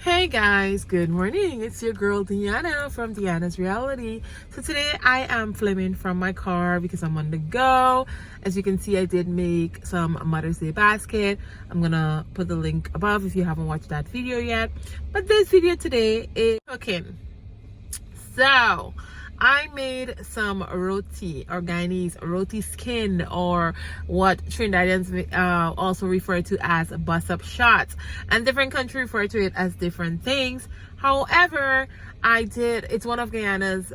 Hey guys, good morning. It's your girl Deanna from Deanna's Reality. So today I am filming from my car because I'm on the go. As you can see, I did make some Mother's Day basket. I'm gonna put the link above if you haven't watched that video yet. But this video today is cooking. So I made some roti, or Guyanese roti skin, or what Trinidadians also refer to as bus-up shots, and different countries refer to it as different things. However, it's one of Guyana's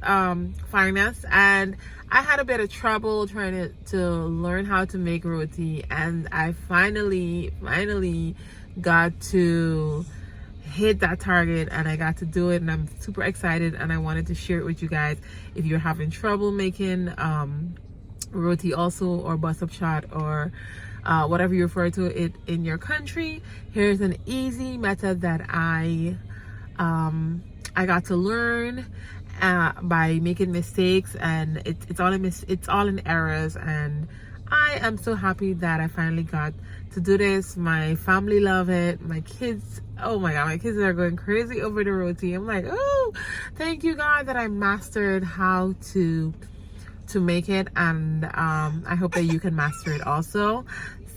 finest, and I had a bit of trouble trying to learn how to make roti, and I finally got to hit that target and I got to do it, and I'm super excited, and I wanted to share it with you guys. If you're having trouble making roti also, or bus up shot, or whatever you refer to it in your country, here's an easy method that I got to learn by making mistakes, and it's all in errors, and I am so happy that I finally got to do this. My family love it. My kids, oh my god, my kids are going crazy over the roti. I'm like, oh, thank you God that I mastered how to make it, and I hope that you can master it also.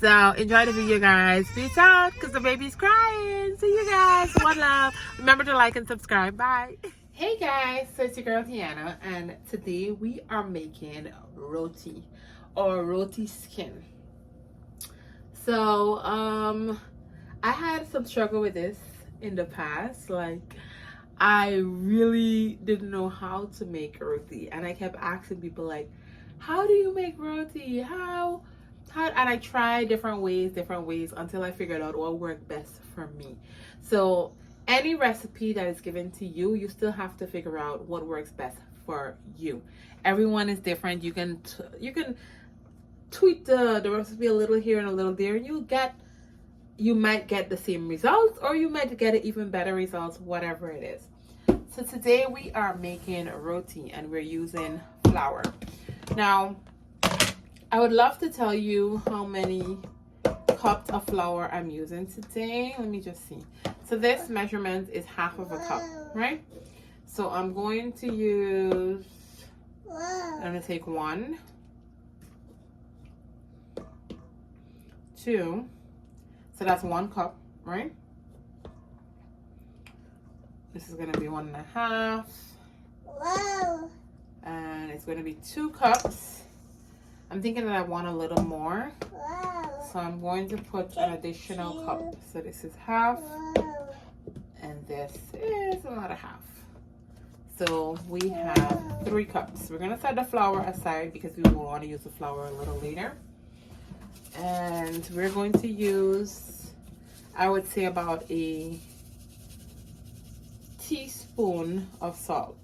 So enjoy the video, guys. Peace out, because the baby's crying. See you guys. One love. Remember to like and subscribe. Bye. Hey guys, so it's your girl Tiana, and today we are making roti, or roti skin. So I had some struggle with this in the past. Like, I really didn't know how to make roti, and I kept asking people, like, how do you make roti? How and I tried different ways until I figured out what worked best for me. So any recipe that is given to you, you still have to figure out what works best for you. Everyone is different. You can tweak the recipe a little here and a little there, and you might get the same results, or you might get an even better results, whatever it is. So today we are making roti, and we're using flour. Now I would love to tell you how many cups of flour I'm using today. Let me just see. So this measurement is half of a cup, right? So I'm going to use, I'm going to take 1, 2, so that's 1 cup, right? This is going to be 1.5. Wow. And it's going to be 2 cups. I'm thinking that I want a little more. Wow. So I'm going to put an additional cup. So this is half. Wow. And this is another half. So we have 3 cups. We're going to set the flour aside because we will want to use the flour a little later. And we're going to use, I would say, about a teaspoon of salt,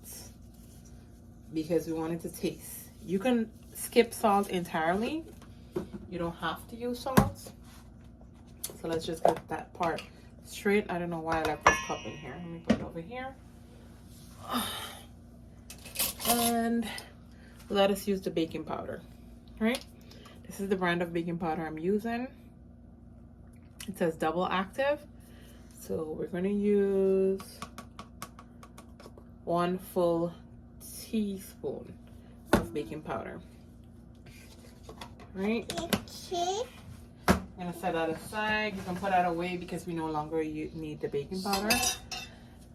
because we want it to taste. You can skip salt entirely. You don't have to use salt. So let's just get that part straight. I don't know why I left this cup in here. Let me put it over here. And let us use the baking powder, right? This is the brand of baking powder I'm using. It says double active. So we're going to use 1 full teaspoon of baking powder. Right? I'm going to set that aside. You can put that away because we no longer need the baking powder.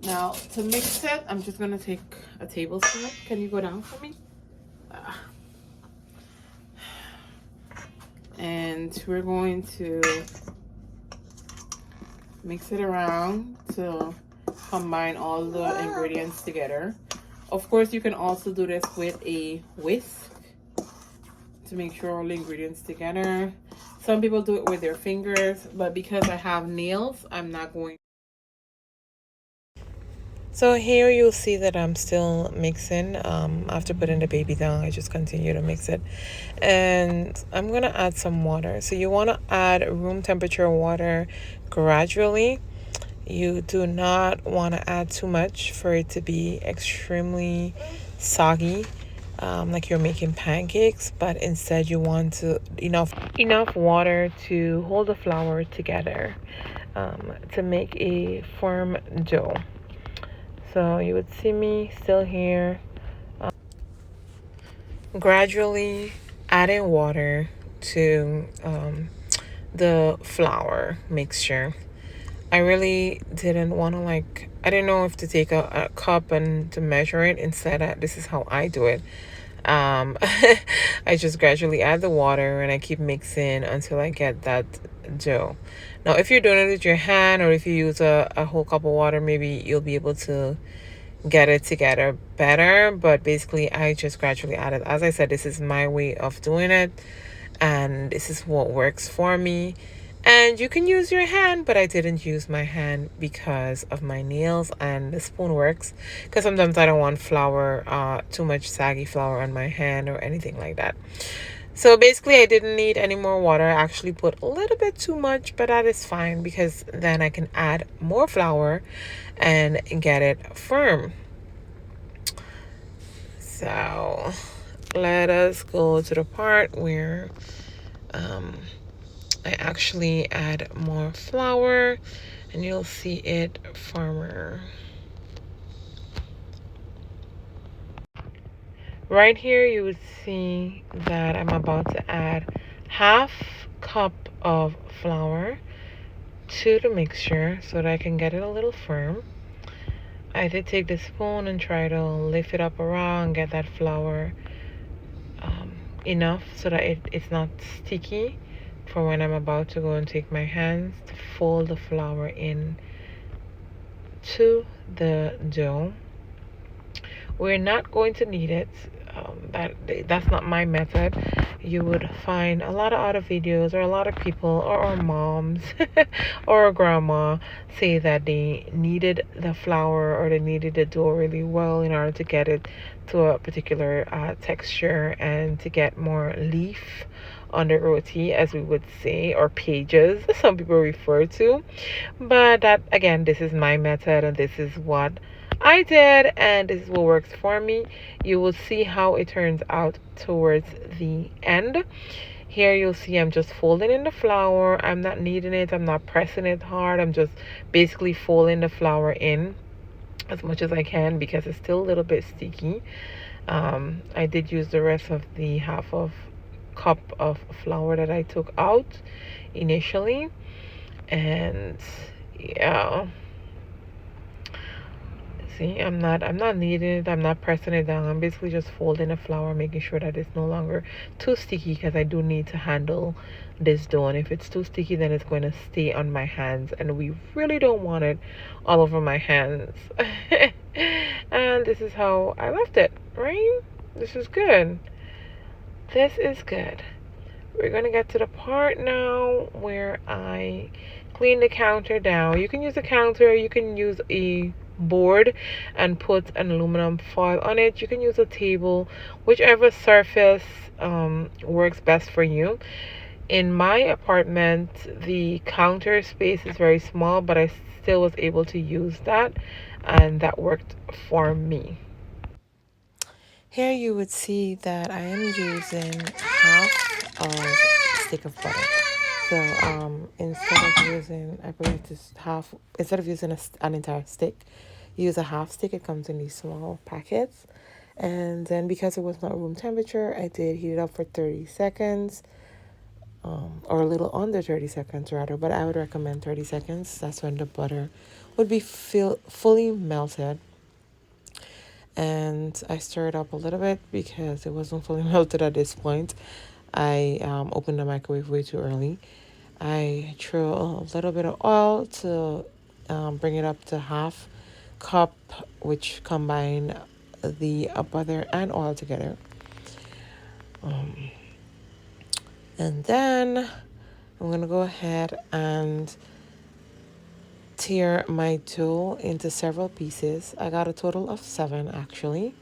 Now, to mix it, I'm just going to take a tablespoon. Can you go down for me? And we're going to mix it around to combine all the ingredients together. Of course, you can also do this with a whisk to make sure all the ingredients together. Some people do it with their fingers, but because I have nails, I'm not going. So here you'll see that I'm still mixing. After putting the baby down, I just continue to mix it. And I'm going to add some water. So you want to add room temperature water gradually. You do not want to add too much for it to be extremely soggy, like you're making pancakes, but instead you want enough water to hold the flour together. to make a firm dough. So you would see me still here, gradually adding water to the flour mixture. I really didn't want to, like, I didn't know if to take a cup and to measure it. Instead, this is how I do it. I just gradually add the water and I keep mixing until I get that dough. Now, if you're doing it with your hand or if you use a whole cup of water, maybe you'll be able to get it together better. But basically, I just gradually add it. As I said, this is my way of doing it, and this is what works for me. And you can use your hand, but I didn't use my hand because of my nails, and the spoon works because sometimes I don't want flour, too much saggy flour on my hand or anything like that. So basically, I didn't need any more water. I actually put a little bit too much, but that is fine because then I can add more flour and get it firm. So let us go to the part where I actually add more flour and you'll see it firmer. Right here you would see that I'm about to add half cup of flour to the mixture so that I can get it a little firm. I did take the spoon and try to lift it up around, get that flour enough so that it's not sticky for when I'm about to go and take my hands to fold the flour in to the dough. We're not going to need it. That's not my method. You would find a lot of other videos or a lot of people or our moms or our grandma say that they needed the flour or they needed the dough really well in order to get it to a particular texture and to get more leaf on the roti, as we would say, or pages some people refer to. But that, again, this is my method and this is what I did, and this is what works for me. You will see how it turns out towards the end. Here you'll see I'm just folding in the flour. I'm not kneading it, I'm not pressing it hard. I'm just basically folding the flour in as much as I can because it's still a little bit sticky. I did use the rest of the half of cup of flour that I took out initially, and yeah, see, I'm not kneading it, I'm not pressing it down. I'm basically just folding the flour, making sure that it's no longer too sticky because I do need to handle this dough, and if it's too sticky then it's going to stay on my hands and we really don't want it all over my hands. And this is how I left it, right? This is good. This is good. We're going to get to the part now where I clean the counter down. You can use a counter, you can use a board and put an aluminum foil on it. You can use a table, whichever surface works best for you. In my apartment, the counter space is very small, but I still was able to use that, and that worked for me. Here you would see that I am using half of stick of butter. So instead of using an entire stick, use a half stick. It comes in these small packets. And then because it was not room temperature, I did heat it up for 30 seconds, or a little under 30 seconds rather, but I would recommend 30 seconds. That's when the butter would be fully melted. And I stirred up a little bit because it wasn't fully melted at this point. I opened the microwave way too early. I threw a little bit of oil to bring it up to half cup, which combine the butter and oil together. And then I'm going to go ahead and tear my dough into several pieces. I got a total of 7 actually.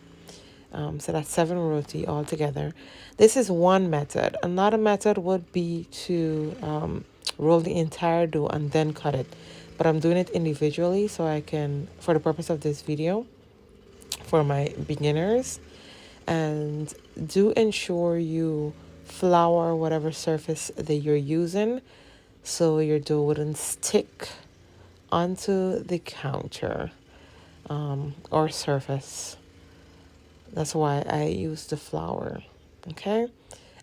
So that's 7 roti altogether. This is one method. Another method would be to roll the entire dough and then cut it. But I'm doing it individually so I can, for the purpose of this video, for my beginners. And do ensure you flour whatever surface that you're using so your dough wouldn't stick onto the counter or surface. That's why I use the flour. Okay.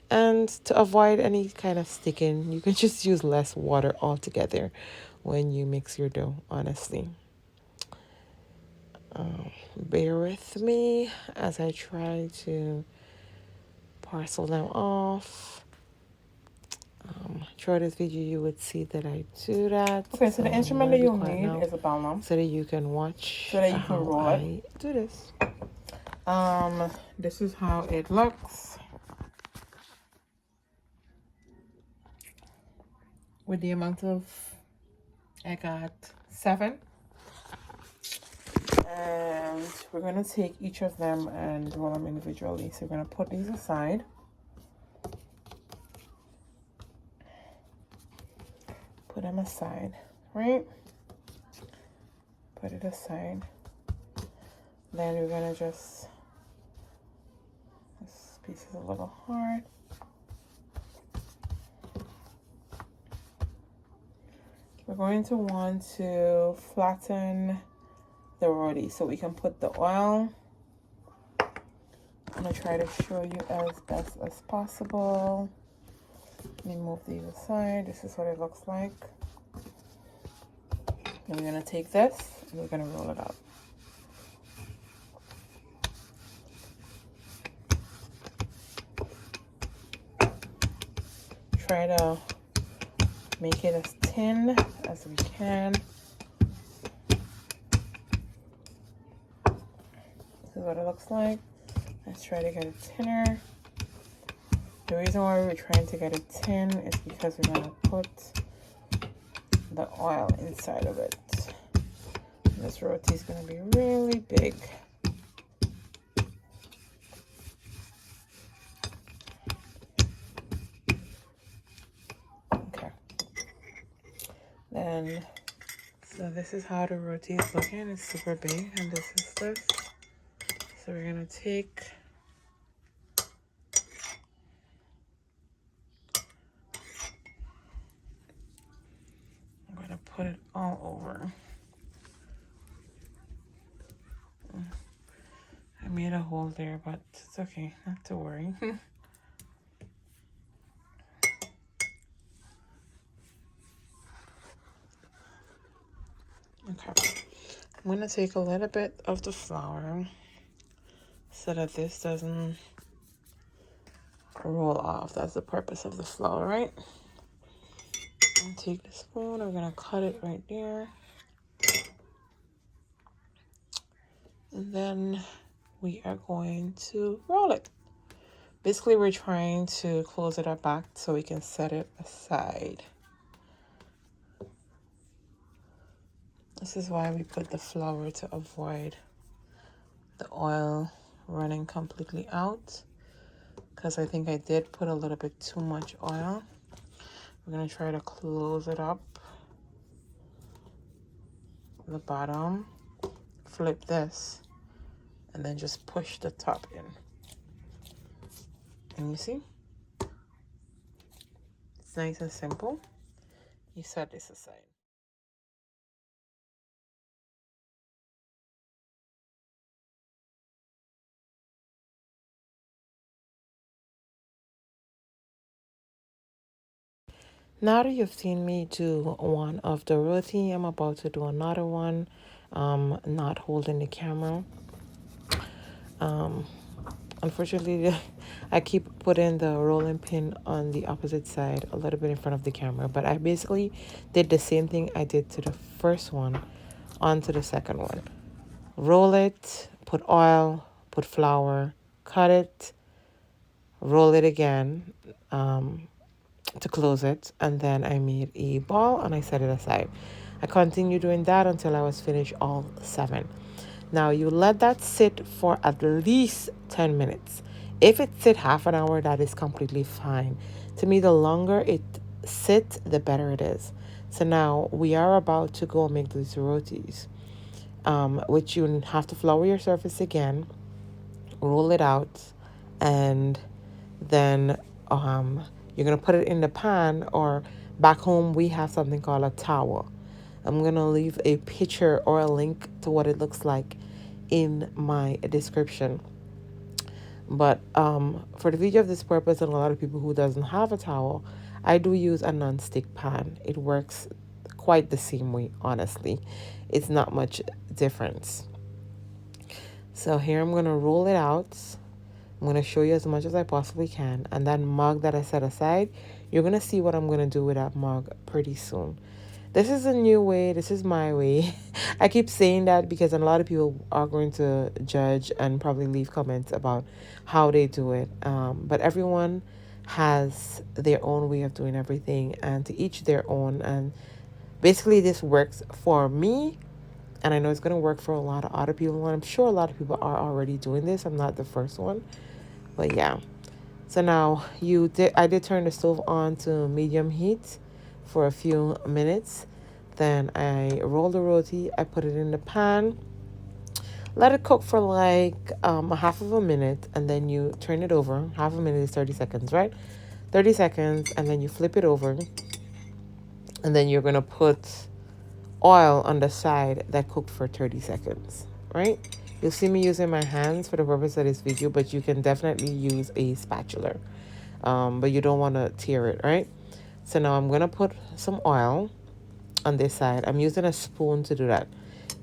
And to avoid any kind of sticking, you can just use less water altogether when you mix your dough, honestly. Bear with me as I try to parcel them off. Throughout this video, you would see that I do that. Okay, so the instrument that you'll need is a ballon, so that you can watch so that you can roll I do this. This is how it looks with the amount of, I got 7. And we're going to take each of them and roll them individually. So we're going to put these aside. Put them aside, right? Put it aside. Then we're going to just, this piece is a little hard. We're going to want to flatten the roti so we can put the oil. I'm going to try to show you as best as possible. Let me move these aside. This is what it looks like. And we're going to take this and we're going to roll it up. Try to make it as thin as we can. This is what it looks like. Let's try to get it thinner. The reason why we're trying to get it thin is because we're going to put the oil inside of it. And this roti is going to be really big. Okay. Then, so this is how the roti is looking. It's super big, and this is this. So we're going to take put it all over. I made a hole there, but it's okay, not to worry. Okay, I'm gonna take a little bit of the flour so that this doesn't roll off. That's the purpose of the flour, right? I'll take the spoon, we're gonna cut it right there. And then we are going to roll it. Basically, we're trying to close it up back so we can set it aside. This is why we put the flour, to avoid the oil running completely out, because I think I did put a little bit too much oil. We're going to try to close it up the bottom, flip this, and then just push the top in. And you see, it's nice and simple. You set this aside. Now that you've seen me do one of the roti, I'm about to do another one, not holding the camera. Unfortunately, I keep putting the rolling pin on the opposite side, a little bit in front of the camera, but I basically did the same thing I did to the first one onto the second one. Roll it, put oil, put flour, cut it, roll it again, to close it, and then I made a ball and I set it aside. I continued doing that until I was finished all 7. Now you let that sit for at least 10 minutes. If it sit half an hour, that is completely fine. To me, the longer it sits, the better it is. So now we are about to go make these rotis, which you have to flour your surface again, roll it out, and then you're going to put it in the pan, or Back home, we have something called a tower. I'm going to leave a picture or a link to what it looks like in my description. But for the video of this purpose, and a lot of people who doesn't have a towel, I do use a non-stick pan. It works quite the same way, honestly. It's not much difference. So here I'm going to roll it out. I'm going to show you as much as I possibly can. And that mug that I set aside, you're going to see what I'm going to do with that mug pretty soon. This is a new way. This is my way. I keep saying that because a lot of people are going to judge and probably leave comments about how they do it. But everyone has their own way of doing everything, and to each their own. And basically, this works for me, and I know it's going to work for a lot of other people. And I'm sure a lot of people are already doing this. I'm not the first one, but yeah. So now I did turn the stove on to medium heat for a few minutes. Then I roll the roti, I put it in the pan, let it cook for like a half of a minute, and then you turn it over. Half a minute is 30 seconds, right? 30 seconds, and then you flip it over, and then you're gonna put oil on the side that cooked for 30 seconds, right? You'll see me using my hands for the purpose of this video, but you can definitely use a spatula. But you don't want to tear it, right? So now I'm going to put some oil on this side. I'm using a spoon to do that.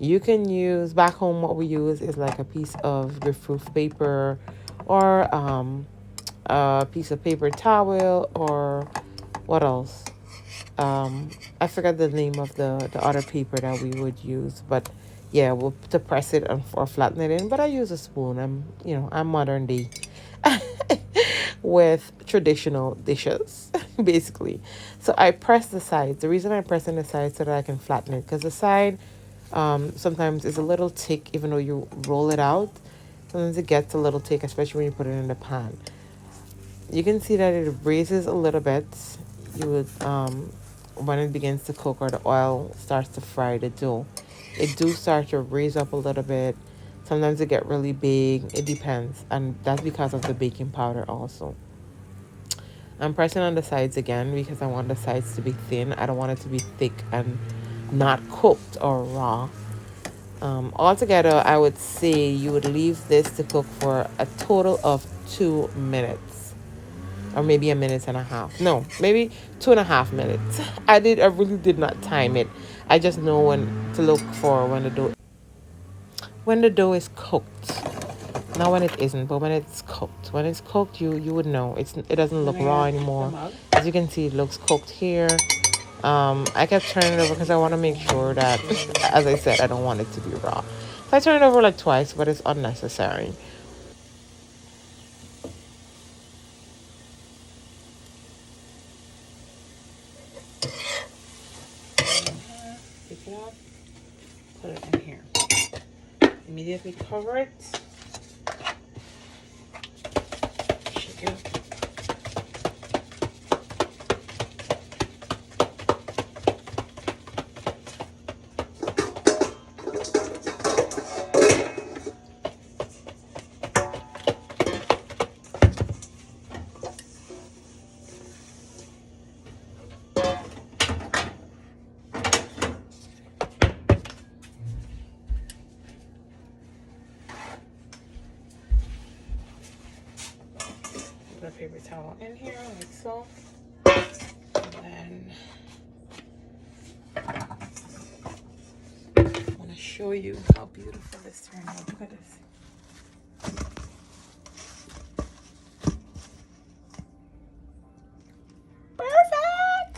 You can use, back home what we use is like a piece of proof paper, or a piece of paper towel, or what else? I forgot the name of the other paper that we would use, but yeah, we'll to press it or flatten it in. But I use a spoon. I'm modern day with traditional dishes, basically. So I press the sides. The reason I press on the side so that I can flatten it, because the side sometimes is a little thick, even though you roll it out. Sometimes it gets a little thick, especially when you put it in the pan. You can see that it raises a little bit. You would when it begins to cook or the oil starts to fry the dough, it do start to raise up a little bit. Sometimes it get really big. It depends, and that's because of the baking powder also. I'm pressing on the sides again because I want the sides to be thin. I don't want it to be thick and not cooked or raw. Altogether, I would say you would leave this to cook for a total of 2 minutes, or maybe a minute and a half. No, maybe 2.5 minutes. I really did not time it. I just know when to look for when the dough is cooked. Not when it isn't, but when it's cooked. When it's cooked, you would know. It doesn't look raw anymore. As you can see, it looks cooked here. I kept turning it over because I want to make sure that, as I said, I don't want it to be raw. So I turn it over like twice, but it's unnecessary. Pick it up, put it in here. Immediately cover it. Shake it up. Put a paper towel in here like so. And then I want to show you how beautiful this turned out. Look at this. Perfect.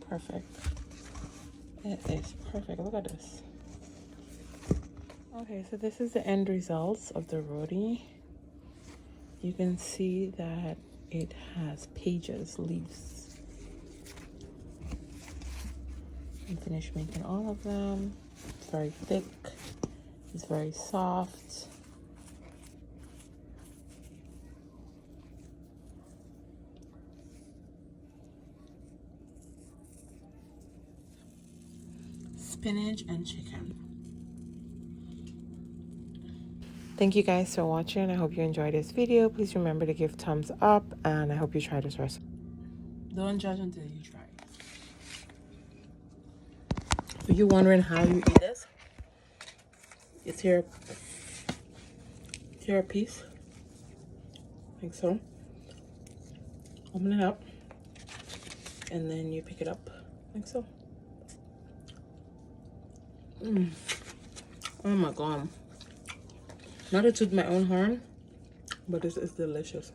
Perfect. It is perfect. Look at this. Okay, so this is the end results of the roti. You can see that it has pages, leaves. I finished making all of them. It's very thick. It's very soft. Spinach and chicken. Thank you guys for watching. I hope you enjoyed this video. Please remember to give thumbs up, and I hope you try this recipe. Don't judge until you try. If you're wondering how you eat this, it's here a piece, like so. Open it up, and then you pick it up, like so. Oh my god. Not to toot my own horn, but this is delicious.